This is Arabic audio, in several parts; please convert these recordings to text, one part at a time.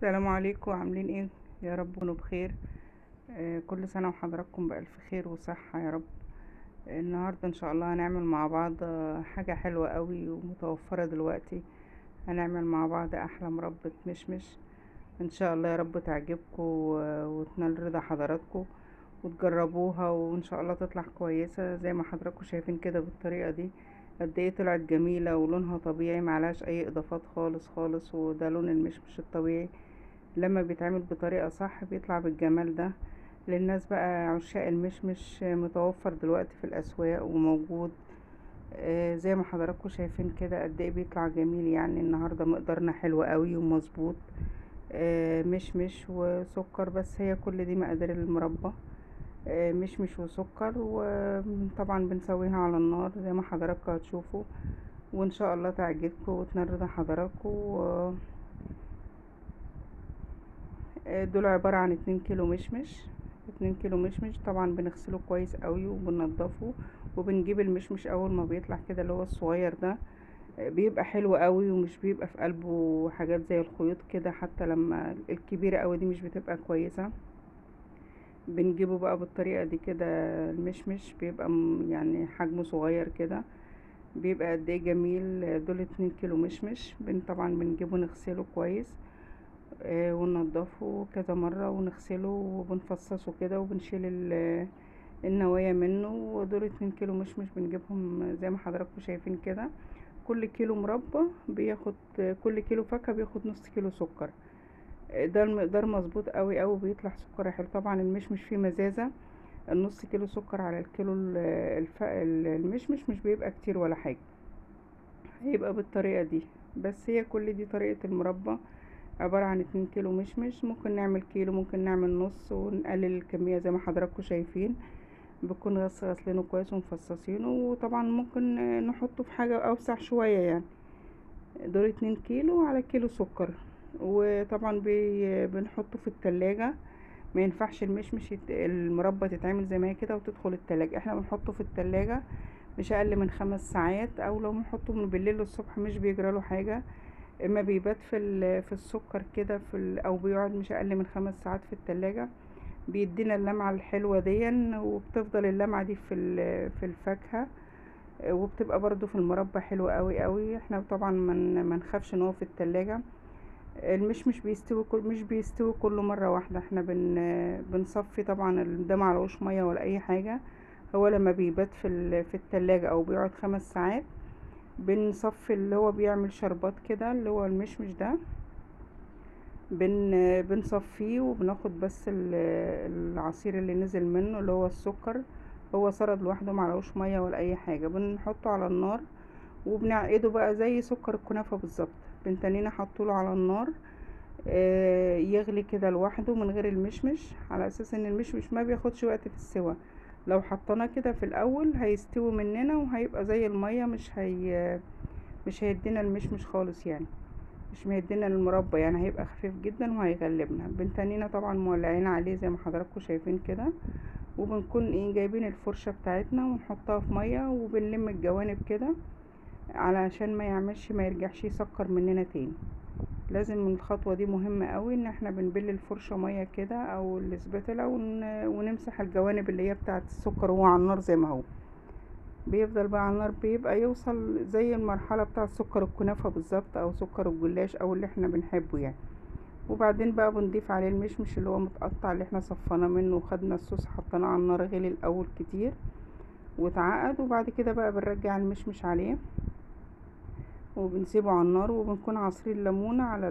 السلام عليكم، عاملين ايه؟ يا رب تكونوا بخير. كل سنة وحضراتكم بألف خير وصحة يا رب. النهاردة ان شاء الله هنعمل مع بعض حاجة حلوة قوي ومتوفرة دلوقتي. هنعمل مع بعض احلى مربى مشمش. ان شاء الله يا رب تعجبكم وتنال رضا حضراتكم وتجربوها، وان شاء الله تطلع كويسة زي ما حضراتكم شايفين كده بالطريقة دي. قد ايه طلعت جميلة ولونها طبيعي، معلهاش اي اضافات خالص خالص، وده لون المشمش الطبيعي. لما بيتعمل بطريقة صح بيطلع بالجمال ده. للناس بقى عشاق المشمش، متوفر دلوقتي في الأسواق وموجود. زي ما حضراتكم شايفين كده قد ايه بيطلع جميل. يعني النهاردة مقدارنا حلو قوي ومظبوط. مشمش وسكر بس، هي كل دي مقادير المربى. مشمش وسكر، وطبعا بنسويها على النار زي ما حضراتكم هتشوفوا، وان شاء الله تعجبكم وتنال رضا حضراتكم. دول عبارة عن 2 كيلو مشمش. 2 كيلو مشمش طبعا بنغسله كويس قوي وبننضفه، وبنجيب المشمش اول ما بيطلع كده اللي هو الصغير ده. بيبقى حلو قوي ومش بيبقى في قلبه حاجات زي الخيوط كده، حتى لما الكبيرة قوي دي مش بتبقى كويسة. بنجيبه بقى بالطريقة دي كده. المشمش بيبقى يعني حجمه صغير كده، بيبقى قد ايه جميل. دول 2 كيلو مشمش. طبعا بنجيبه نغسله كويس، وننضفه كذا مرة ونغسله وبنفصصه كده وبنشيل النوايا منه. ودول 2 كيلو مشمش بنجيبهم زي ما حضراتكم شايفين كده. كل كيلو مربى بياخد، كل كيلو فاكهة بياخد نص كيلو سكر. ده المقدار مظبوط قوي قوي، بيطلع سكر حلو. طبعا المشمش فيه مزازة، النص كيلو سكر على الكيلو المشمش مش بيبقى كتير ولا حاجة. هيبقى بالطريقة دي. بس هي كل دي طريقة المربى. عبارة عن 2 كيلو مشمش، ممكن نعمل كيلو، ممكن نعمل نص، ونقلل الكمية زي ما حضراتكم شايفين. بنكون غسلينه كويس ومفصصينه، وطبعا ممكن نحطه في حاجة أوسع شوية يعني. دول 2 كيلو على كيلو سكر. وطبعا بنحطه في التلاجة. ما ينفعش المربى تتعمل زي ما هي كده وتدخل التلاجة. احنا بنحطه في التلاجة مش أقل من 5 ساعات، أو لو نحطه من بالليل للصبح مش بيجراله حاجة. اما بيبات في السكر كده او بيقعد مش اقل من 5 ساعات في التلاجة، بيدينا اللمعة الحلوة دي. وبتفضل اللمعة دي في الفاكهة، وبتبقى برضو في المربى حلوة قوي قوي. احنا طبعا ما نخافش ان هو في التلاجة. مش بيستوي مش بيستوي كله مرة واحدة. احنا بنصفي طبعا ده معلوش مية ولا اي حاجة. هو لما بيبات في التلاجة او بيقعد 5 ساعات، بنصفي اللي هو بيعمل شربات كده اللي هو المشمش ده. بنصفيه وبناخد بس العصير اللي نزل منه اللي هو السكر. هو سرد لوحده معلوش ميه ولا اي حاجه. بنحطه على النار وبنعقده بقى زي سكر الكنافه بالظبط. بنتنينا حطوله على النار، يغلي كده لوحده من غير المشمش، على اساس ان المشمش ما بياخدش وقت في السوى. لو حطيناه كده في الاول هيستوي مننا وهيبقى زي الميه، مش هيدينا المشمش خالص يعني. مش مهدينا المربى يعني، هيبقى خفيف جدا وهيغلبنا. بنتنينا طبعا مولعين عليه زي ما حضراتكم شايفين كده. وبنكون جايبين الفرشة بتاعتنا ونحطها في مية وبنلم الجوانب كده، علشان ما يرجعش يسكر مننا تاني. لازم الخطوة دي مهمة قوي، ان احنا بنبل الفرشة مية كده او الاسباتيلا ونمسح الجوانب اللي هي بتاعت السكر وهو على النار زي ما هو. بيفضل بقى على النار، بيبقى يوصل زي المرحلة بتاع سكر الكنافة بالظبط، او سكر الجلاش او اللي احنا بنحبه يعني. وبعدين بقى بنضيف عليه المشمش اللي هو متقطع، اللي احنا صفيناه منه وخدنا الصوص حطيناه على النار غلي الاول كتير واتعقد. وبعد كده بقى بنرجع المشمش عليه وبنسيبه على النار، وبنكون عصرين ليمونة على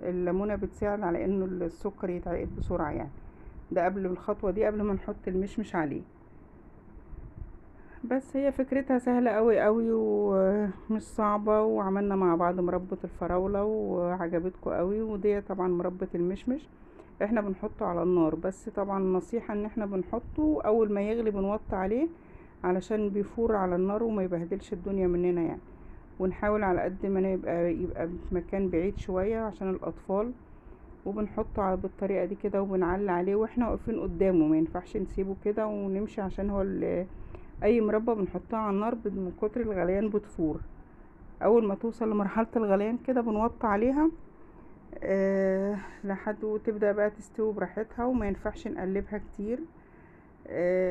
الليمونة بتساعد على انه السكر يتعقد بسرعة يعني. ده قبل الخطوة دي، قبل ما نحط المشمش عليه. بس هي فكرتها سهلة قوي قوي ومش صعبة. وعملنا مع بعض مربى الفراولة وعجبتكم قوي، ودي طبعا مربى المشمش. احنا بنحطه على النار، بس طبعا نصيحة ان احنا بنحطه اول ما يغلي بنوطي عليه، علشان بيفور على النار وما يبهدلش الدنيا مننا يعني. ونحاول على قد ما يبقى في مكان بعيد شوية عشان الاطفال. وبنحطه بالطريقة دي كده وبنعلي عليه واحنا واقفين قدامه. ما ينفعش نسيبه كده ونمشي، عشان هو اي مربى بنحطها على النار من كتر الغليان بتفور. اول ما توصل لمرحلة الغليان كده بنوطي عليها، لحد وتبدأ بقى تستوي براحتها، وما ينفعش نقلبها كتير.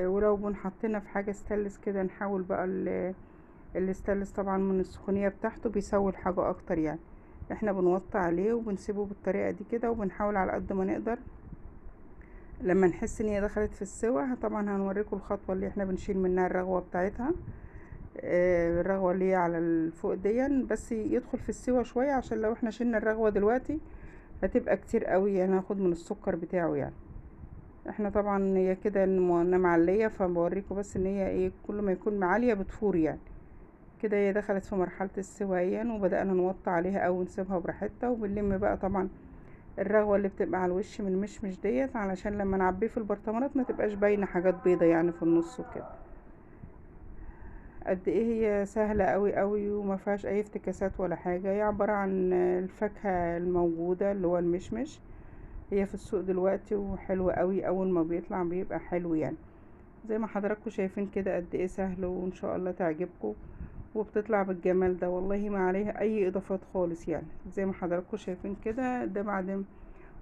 ولو بنحطنا في حاجة ستانلس كده نحاول بقى الستانلس طبعا من السخونية بتاعته بيسوي الحاجة اكتر يعني. احنا بنوطي عليه وبنسيبه بالطريقة دي كده، وبنحاول على قد ما نقدر لما نحس ان هي دخلت في السوا. طبعا هنوريكم الخطوة اللي احنا بنشيل منها الرغوة بتاعتها، الرغوة اللي هي على الفوق دي، بس يدخل في السوا شوية، عشان لو احنا شلنا الرغوة دلوقتي هتبقى كتير قوي يعني، هاخد من السكر بتاعه يعني. احنا طبعا هي كده انا معلية، فبوريكم بس ان هي ايه، كل ما يكون معلية بتفور يعني. كده هي دخلت في مرحلة السوائيا، وبدأنا نوطي عليها او نسيبها براحتها، وبنلم بقى طبعا الرغوة اللي بتبقى على الوش من المشمش علشان لما نعبيه في البرطمانات ما تبقاش باينة حاجات بيضة يعني في النص وكده. قد ايه هي سهلة قوي قوي، وما فيهاش اي افتكاسات ولا حاجة. هي عبارة عن الفاكهة الموجودة اللي هو المشمش، هي في السوق دلوقتي وحلوة قوي، اول ما بيطلع بيبقى حلو يعني. زي ما حضراتكم شايفين كده قد ايه سهل، وان شاء الله تعجبكم، وبتطلع بالجمال ده والله ما عليها اي اضافات خالص يعني. زي ما حضراتكم شايفين كده، ده بعد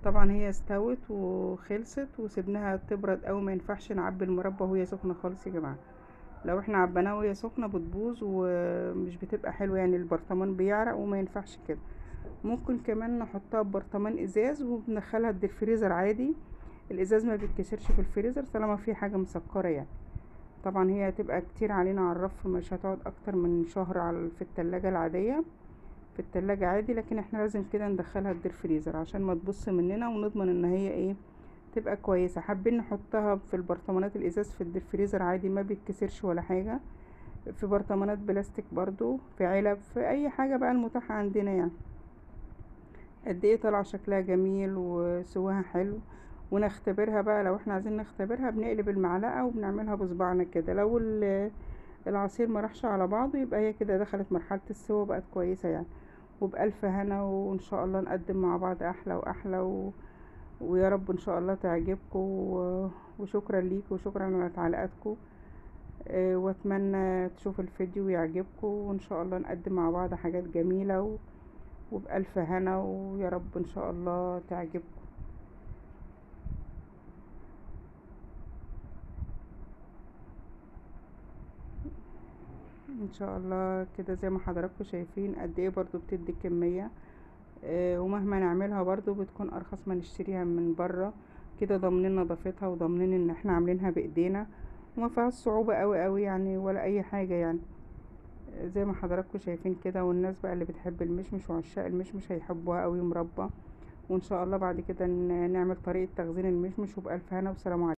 طبعا هي استوت وخلصت وسيبناها تبرد قوي. ما ينفعش نعبي المربى وهي سخنة خالص يا جماعة، لو احنا عبيناها وهي سخنة بتبوظ ومش بتبقى حلوة يعني، البرطمان بيعرق وما ينفعش كده. ممكن كمان نحطها ببرطمان ازاز وبندخلها الديفريزر عادي، الازاز ما بيتكسرش في الفريزر طالما في حاجة مسكرة يعني. طبعا هي هتبقى كتير علينا على الرف، مش هتقعد اكتر من شهر في التلاجة العادية، في التلاجة عادي، لكن احنا لازم كده ندخلها الديفريزر عشان ما تبص مننا، ونضمن ان هي ايه، تبقى كويسة. حابين نحطها في البرطمانات الازاز في الديفريزر عادي، ما بيتكسرش ولا حاجة، في برطمانات بلاستيك برضو، في علب، في اي حاجة بقى المتاحة عندنا يعني. قد ايه طالعه شكلها جميل وسواها حلو. ونختبرها بقى، لو احنا عايزين نختبرها بنقلب المعلقه وبنعملها بصباعنا كده، لو العصير ما راحش على بعضه يبقى هي كده دخلت مرحله السوا، بقت كويسه يعني. وبألف هنا، وان شاء الله نقدم مع بعض احلى واحلى ويا رب ان شاء الله تعجبكم وشكرا ليكم وشكرا على تعليقاتكم. واتمنى تشوفوا الفيديو ويعجبكم، وان شاء الله نقدم مع بعض حاجات جميله وبألف هنا، ويا رب ان شاء الله تعجبكم. ان شاء الله كده زي ما حضراتكم شايفين قد ايه برضو بتدي كمية. ومهما نعملها برضو بتكون ارخص ما نشتريها من بره كده، ضامنين نظافتها وضامنين ان احنا عاملينها بايدينا، وما فيهاش صعوبة قوي قوي يعني ولا اي حاجة يعني. زي ما حضراتكم شايفين كده، والناس بقى اللي بتحب المشمش وعشاق المشمش هيحبوها قوي مربى. وان شاء الله بعد كده نعمل طريقة تخزين المشمش، وبألف هنا وسلام عليكم.